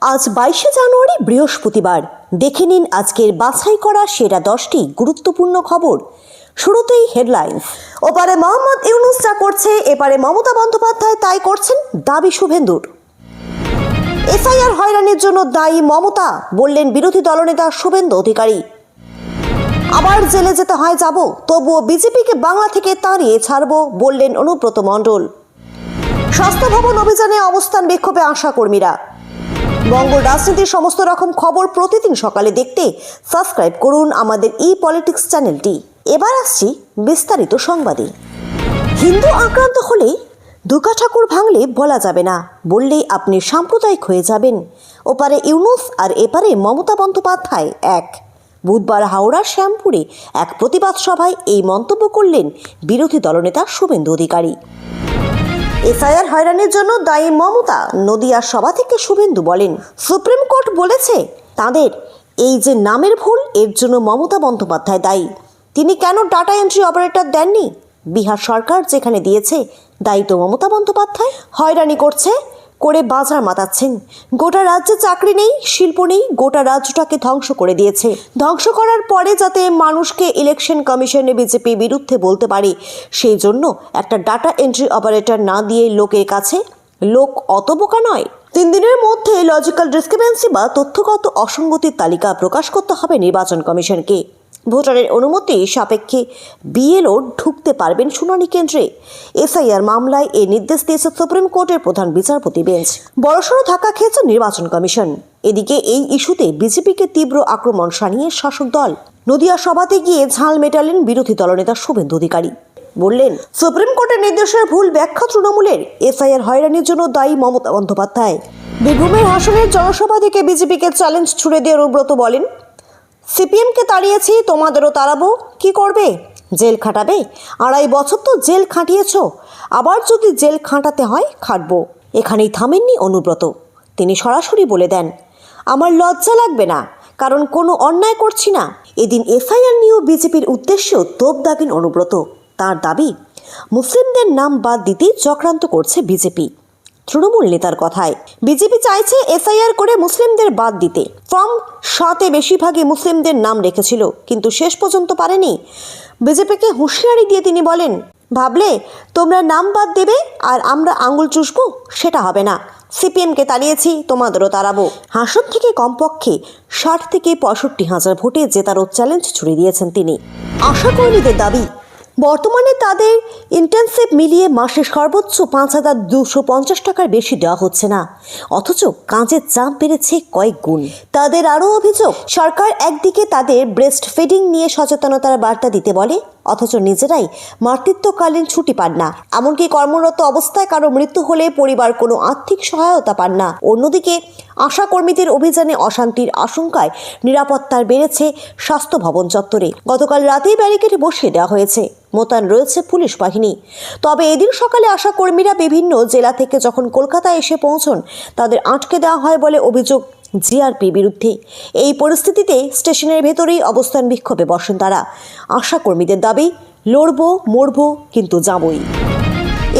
আজ 22শে জানুয়ারি বৃহস্পতিবার। দেখে নিন আজকের বাছাই করা সেরা 10টি গুরুত্বপূর্ণ খবর। শুরুতেই হেডলাইন্স। ওপারে মোহাম্মদ ইউনূস যা করছে, এপারে মমতা বন্দ্যোপাধ্যায় তাই করছেন, দাবি শুভেন্দুর। এসআইআর হয়রানির জন্য দায়ী মমতা, বললেন বিরোধী দলনেতা শুভেন্দু অধিকারী। আবার জেলে যেতে হয় যাব, তবুও বিজেপিকে বাংলা থেকে তাড়িয়ে ছাড়ব, বললেন অনুব্রত মণ্ডল। স্বাস্থ্য ভবন অভিযানে অবস্থান বিক্ষোভে আশাকর্মীরা। বঙ্গ রাজনীতির সমস্ত রকম খবর প্রতিদিন সকালে দেখতে সাবস্ক্রাইব করুন আমাদের পলিটিক্স চ্যানেলটি। এবার আসছি বিস্তারিত সংবাদে। হিন্দু আক্রান্ত হলে দুর্গা ঠাকুর ভাঙলে বলা যাবে না, বললেই আপনি সাম্প্রদায়িক হয়ে যাবেন। ওপারে ইউনূস আর এপারে মমতা বন্দ্যোপাধ্যায় এক। বুধবার হাওড়ার শ্যামপুরে এক প্রতিবাদ সভায় এই মন্তব্য করলেন বিরোধী দলনেতা শুভেন্দু অধিকারী। এসআইআর হয়রানির জন্য দায়ী মমতা, নদিয়ার সভা থেকে শুভেন্দু বলেন, সুপ্রিম কোর্ট বলেছে তাদের এই যে নামের ভুল, এর জন্য মমতা বন্দ্যোপাধ্যায় দায়ী। তিনি কেন ডাটা এন্ট্রি অপারেটর দেননি? বিহার সরকার যেখানে দিয়েছে, দায়ী তো মমতা বন্দ্যোপাধ্যায়। হয়রানি করে বাজার মাতাচ্ছেন। গোটা রাজ্যে চাকরি নেই, শিল্প নেই, গোটা রাজ্যটাকে ধ্বংস করে দিয়েছে। ধ্বংস করার পরে যাতে মানুষকে ইলেকশন কমিশনে বিজেপি বিরুদ্ধে বলতে পারে, সেই জন্য একটা ডাটা এন্ট্রি অপারেটর না দিয়ে লোকের কাছে লোক অত বোকা নয়। 3 দিনের মধ্যে লজিক্যাল ডিসক্রিপেন্সি বা তথ্যগত অসঙ্গতির তালিকা প্রকাশ করতে হবে নির্বাচন কমিশনকে। ভোটারের অনুমতি সাপেক্ষে বিএলও ঢুকতে পারবেন শুনানি কেন্দ্রে। এসআইআর মামলায় এই নির্দেশ দিয়েছে সুপ্রিম কোর্টের প্রধান বিচারপতি বেঞ্চ। বড়সড় ধাক্কা খেয়েছে নির্বাচন কমিশন। এদিকে এই ইস্যুতে বিজেপিকে তীব্র আক্রমণ শানিয়ে শাসক দল। নদিয়া সভাতে গিয়ে ঝাল মেটালেন বিরোধী দলনেতা শুভেন্দু অধিকারী। বললেন, সুপ্রিম কোর্টের নির্দেশের ভুল ব্যাখ্যা তৃণমূলের, এসআইআর হয়রানির জন্য দায়ী মমতা বন্দ্যোপাধ্যায়। বীরভূমের হাসনের জনসভা থেকে বিজেপিকে চ্যালেঞ্জ ছুড়ে দিয়ে অনুব্রত বলেন, সিপিএমকে তাড়িয়েছি, তোমাদেরও তাড়াবো। কি করবে? জেল খাটাবে? 2.5 বছর তো জেল খাটিয়েছ, আবার যদি জেল খাটাতে হয় খাটবো। এখানেই থামেননি অনুব্রত। তিনি সরাসরি বলে দেন, আমার লজ্জা লাগবে না, কারণ কোনো অন্যায় করছি না। এদিন এসআইআর নিয়েও বিজেপির উদ্দেশ্যেও তোপ দাগেন অনুব্রত। তার দাবি, মুসলিমদের নাম বাদ দিতেই চক্রান্ত করছে বিজেপি। তৃণমূল নেতার কথায়, বিজেপি চাইছে এসআইআর করে মুসলিমদের বাদ দিতে। ফর্ম 7-এ বেশিরভাগই মুসলিমদের নাম রেখেছিল, কিন্তু শেষ পর্যন্ত পারেনি। বিজেপিকে হুঁশিয়ারি দিয়ে তিনি বলেন, ভাবলে তোমরা নাম বাদ দেবে আর আমরা আঙুল চুষবো, সেটা হবে না। সিপিএমকে তাড়িয়েছি, তোমাদেরও তাড়াবো। হাসন থেকে কমপক্ষে 60 থেকে 65 হাজার ভোটে জেতারও চ্যালেঞ্জ ছুড়ে দিয়েছেন তিনি। আশাকর্মীদের দাবি, বর্তমানে তাদের ইন্টার্নশিপ মিলিয়ে মাসে সর্বোচ্চ 5,250 টাকার বেশি দেওয়া হচ্ছে না, অথচ কাজের চাপ বেড়েছে কয়েক গুণ। তাদের আরও অভিযোগ, সরকার একদিকে তাদের ব্রেস্ট ফিডিং নিয়ে সচেতনতার বার্তা দিতে বলে, অথচ নিজেরাই মাতৃত্বকালীন ছুটি পান না। এমনকি কর্মরত অবস্থায় কারো মৃত্যু হলে পরিবার কোনো আর্থিক সহায়তা পান না। অন্যদিকে আশাকর্মীদের অভিযানে অশান্তির আশঙ্কায় নিরাপত্তার বেড়েছে স্বাস্থ্য ভবন চত্বরে। গতকাল রাতেই ব্যারিকেড বসিয়ে দেওয়া হয়েছে, মোতায়েন রয়েছে পুলিশ বাহিনী। তবে এদিন সকালে আশাকর্মীরা বিভিন্ন জেলা থেকে যখন কলকাতায় এসে পৌঁছন, তাদের আটকে দেওয়া হয় বলে অভিযোগ জিআরপি বিরুদ্ধে। এই পরিস্থিতিতে স্টেশনের ভেতরেই অবস্থান বিক্ষোভে বসেন তারা। আশাকর্মীদের দাবি, লড়বো মরবো কিন্তু যাবই।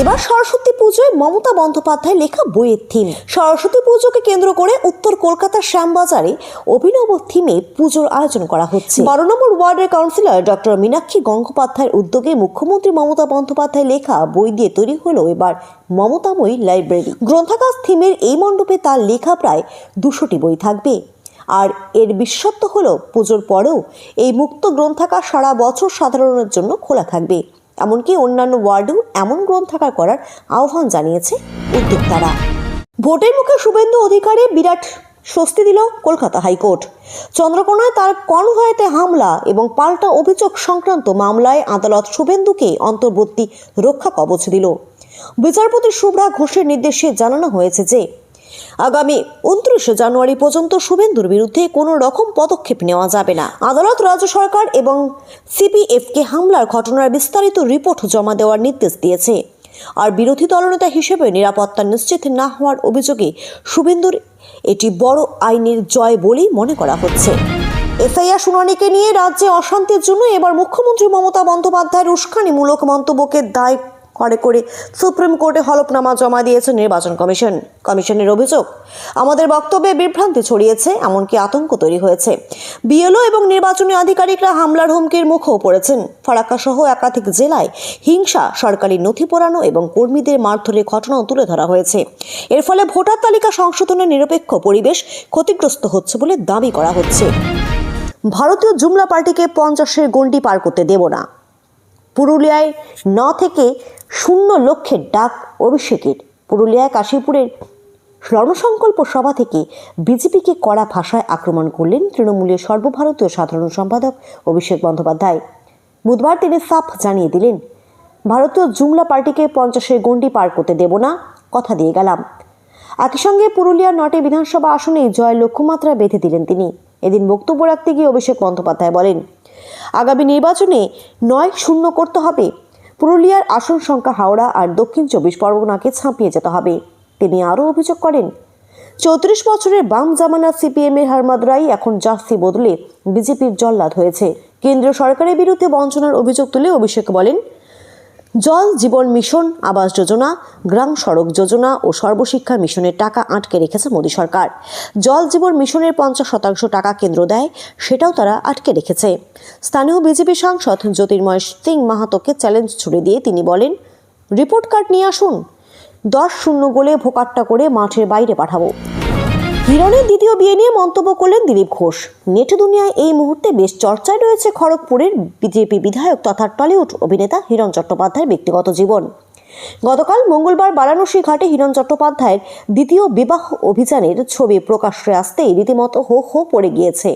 এবার সরস্বতী পুজোয় মমতা বন্দ্যোপাধ্যায় লেখা বইয়ের থিম। সরস্বতী পুজোকে কেন্দ্র করে উত্তর কলকাতার শ্যামবাজারে অভিনব থিমে পুজোর আয়োজন করা হচ্ছে। 12 নম্বর ওয়ার্ডের কাউন্সিলর ডক্টর মীনাক্ষী গঙ্গোপাধ্যায়ের উদ্যোগে মুখ্যমন্ত্রী মমতা বন্দ্যোপাধ্যায় লেখা বই দিয়ে তৈরি হলো এবার মমতাময়ী লাইব্রেরি। গ্রন্থাগার থিমের এই মণ্ডপে তার লেখা প্রায় 200টি বই থাকবে। আর এর বিশেষত্ব হলো, পুজোর পরেও এই মুক্ত গ্রন্থাগার সারা বছর সাধারণের জন্য খোলা থাকবে। এমনকি অন্যান্য ওয়ার্ডেও এমন গ্রন্থাগার করার আহ্বান জানিয়েছে উদ্যোক্তারা। ভোটের মুখে শুভেন্দু অধিকারী বিরাট স্বস্তি দিল কলকাতা হাইকোর্ট। চন্দ্রকোনায় তার কনভয়েতে হামলা এবং পাল্টা অভিযোগ সংক্রান্ত মামলায় আদালত শুভেন্দুকে অন্তর্বর্তী রক্ষা কবচ দিল। বিচারপতি শুভ্রা ঘোষের নির্দেশে জানানো হয়েছে যে আগামী 29 জানুয়ারি পর্যন্ত শুভেন্দুর বিরুদ্ধে কোনো রকম পদক্ষেপ নেওয়া যাবে না। আদালত রাজ্য সরকার এবং সিপিএফকে হামলার ঘটনার বিস্তারিত রিপোর্ট জমা দেওয়ার নির্দেশ দিয়েছে। আর বিরোধী দলনেতা হিসেবে নিরাপত্তা নিশ্চিত না হওয়ার অভিযোগে শুভেন্দুর এটি বড় আইনের জয় বলেই মনে করা হচ্ছে। এসআইআর শুনানিকে নিয়ে রাজ্যে অশান্তির জন্য এবার মুখ্যমন্ত্রী মমতা বন্দ্যোপাধ্যায়ের উস্কানিমূলক মন্তব্যকে দায় করে সুপ্রিম কোর্টে হলফনামা জমা দিয়েছে নির্বাচন কমিশন। কমিশনের অভিযোগ, আমাদের বক্তব্যে বিভ্রান্তি ছড়িয়েছে, এমনকি আতঙ্ক তৈরি হয়েছে। বিএলও এবং নির্বাচনী আধিকারিকরা হামলার হুমকির মুখেও পড়েছেন। ফারাক্কা সহ একাধিক জেলায় হিংসা, সরকারি নথি পোড়ানো এবং কর্মীদের মারধরের ঘটনাও তুলে ধরা হয়েছে। এর ফলে ভোটার তালিকা সংশোধনের নিরপেক্ষ পরিবেশ ক্ষতিগ্রস্ত হচ্ছে বলে দাবি করা হচ্ছে। ভারতীয় জুমলা পার্টিকে 50-এর গণ্ডি পার করতে দেব না। পুরুলিয়ায় 9 থেকে 0 লক্ষের ডাক অভিষেকের। পুরুলিয়ায় কাশীপুরের রণসংকল্প সভা থেকে বিজেপিকে কড়া ভাষায় আক্রমণ করলেন তৃণমূলের সর্বভারতীয় সাধারণ সম্পাদক অভিষেক বন্দ্যোপাধ্যায়। বুধবার তিনি সাফ জানিয়ে দিলেন, ভারতীয় জুমলা পার্টিকে 50-এর গণ্ডি পার করতে দেব না, কথা দিয়ে গেলাম। একই সঙ্গে পুরুলিয়ার 9টি বিধানসভা আসনে জয়ের লক্ষ্যমাত্রা বেঁধে দিলেন তিনি। এদিন বক্তব্য রাখতে গিয়ে অভিষেক বন্দ্যোপাধ্যায় বলেন, আগামী নির্বাচনে 9-0 করতে হবে। পুরুলিয়ার আসন সংখ্যা হাওড়া আর দক্ষিণ 24 পরগনাকে ছাপিয়ে যেতে হবে। তিনি আরও অভিযোগ করেন, 34 বছরের বাম জামানা সিপিএমের হারমাদ রাই এখন জার্সি বদলে বিজেপির জল্লাদ হয়েছে। কেন্দ্রীয় সরকারের বিরুদ্ধে বঞ্চনার অভিযোগ তুলে অভিষেক বলেন, জল জীবন মিশন, আবাস যোজনা, গ্রাম সড়ক যোজনা ও সর্বশিক্ষা মিশনের টাকা আটকে রেখেছে মোদী সরকার। জল জীবন মিশনের 50% টাকা কেন্দ্র দেয়, সেটাও তারা আটকে রেখেছে। স্থানীয় বিজেপি সাংসদ জ্যোতির্ময় সিং মাহাতোকে চ্যালেঞ্জ ছুড়ে দিয়ে তিনি বলেন, রিপোর্ট কার্ড নিয়ে আসুন, 10-0 গোলে ভোকাট্টা করে মাঠের বাইরে পাঠাবো। হিরণের দ্বিতীয় বিয়ে নিয়ে মন্তব্য করলেন দিলীপ ঘোষ। নেট দুনিয়ায় এই মুহূর্তে বেশ চর্চায় রয়েছে খড়গপুরের বিজেপি বিধায়ক তথা টলিউড অভিনেতা হিরণ চট্টোপাধ্যায়ের ব্যক্তিগত জীবন। গতকাল মঙ্গলবার বারাণসী ঘাটে হিরণ চট্টোপাধ্যায়ের দ্বিতীয় বিবাহ অভিযানের ছবি প্রকাশ্যে আসতেই রীতিমতো হো হো পড়ে গিয়েছে।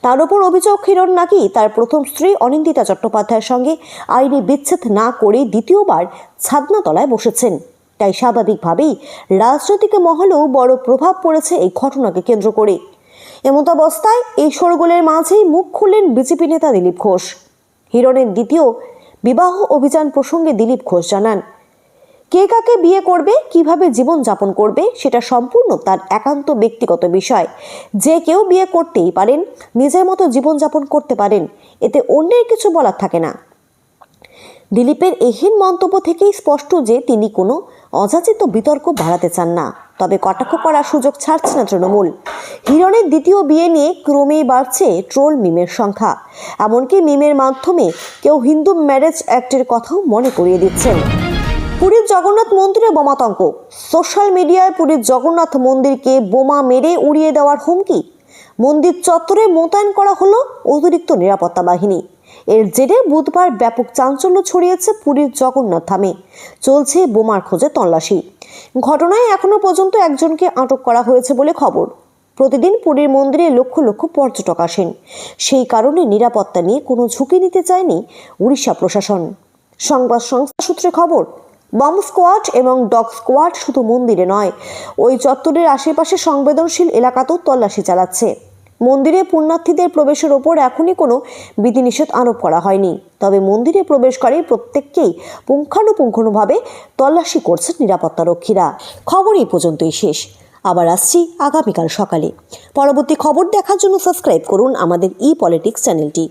তার উপর অভিযোগ, হিরণ নাকি তার প্রথম স্ত্রী অনিন্দিতা চট্টোপাধ্যায়ের সঙ্গে আইনি বিচ্ছেদ না করে দ্বিতীয়বার ছাদনাতলায় বসেছেন। তাই স্বাভাবিকভাবেই রাজনৈতিক মহলেও বড় প্রভাব পড়েছে এই ঘটনাকে কেন্দ্র করে। এমতাবস্থায় এই শোরগোলের মাঝেই মুখ খুললেন বিজেপি নেতা দিলীপ ঘোষ। হিরণের দ্বিতীয় বিবাহ অভিযান প্রসঙ্গে দিলীপ ঘোষ জানান, কে কাকে বিয়ে করবে, কিভাবে জীবন যাপন করবে, সেটা সম্পূর্ণ তার একান্ত ব্যক্তিগত বিষয়। যে কেউ বিয়ে করতেই পারেন, নিজের মতো জীবনযাপন করতে পারেন, এতে অন্যের কিছু বলার থাকে না। দিলীপের এহীন মন্তব্য থেকেই স্পষ্ট যে তিনি কোনো অযাচিত বিতর্ক বাড়াতে চান না। তবে কটাক্ষ করার সুযোগ ছাড়ছে না তৃণমূল। হিরণের দ্বিতীয় বিয়ে নিয়ে ক্রমেই বাড়ছে ট্রোল মিমের সংখ্যা। এমনকি মিমের মাধ্যমে কেউ হিন্দু ম্যারেজ অ্যাক্টের কথাও মনে করিয়ে দিচ্ছেন। পুরীর জগন্নাথ মন্দিরে বোমাতঙ্ক। সোশ্যাল মিডিয়ায় পুরীর জগন্নাথ মন্দিরকে বোমা মেরে উড়িয়ে দেওয়ার হুমকি। মন্দির চত্বরে মোতায়েন করা হলো অতিরিক্ত নিরাপত্তা বাহিনী। এর জেরে বুধবার ব্যাপক চাঞ্চল্য ছড়িয়েছে পুরীর জগন্নাথ ধামে। চলছে বোমার খোঁজে তল্লাশি। ঘটনায় এখনো পর্যন্ত একজনকে আটক করা হয়েছে বলে খবর। প্রতিদিন পুরীর মন্দিরে লক্ষ লক্ষ পর্যটক আসেন। সেই কারণে নিরাপত্তা নিয়ে কোনো ঝুঁকি নিতে চায়নি উড়িষ্যা প্রশাসন। সংবাদ সংস্থা সূত্রে খবর, বম স্কোয়াড এবং ডগ স্কোয়াড শুধু মন্দিরে নয়, ওই চত্বরের আশেপাশে সংবেদনশীল এলাকাতেও তল্লাশি চালাচ্ছে। মন্দিরে পুণ্যার্থীদের প্রবেশের ওপর এখনই কোনো বিধিনিষেধ আরোপ করা হয়নি। তবে মন্দিরে প্রবেশকারী প্রত্যেককেই পুঙ্খানুপুঙ্খানুভাবে তল্লাশি করছেন নিরাপত্তারক্ষীরা। খবর এই পর্যন্তই শেষ। আবার আসছি আগামীকাল সকালে। পরবর্তী খবর দেখার জন্য সাবস্ক্রাইব করুন আমাদের ই পলিটিক্স চ্যানেলটি।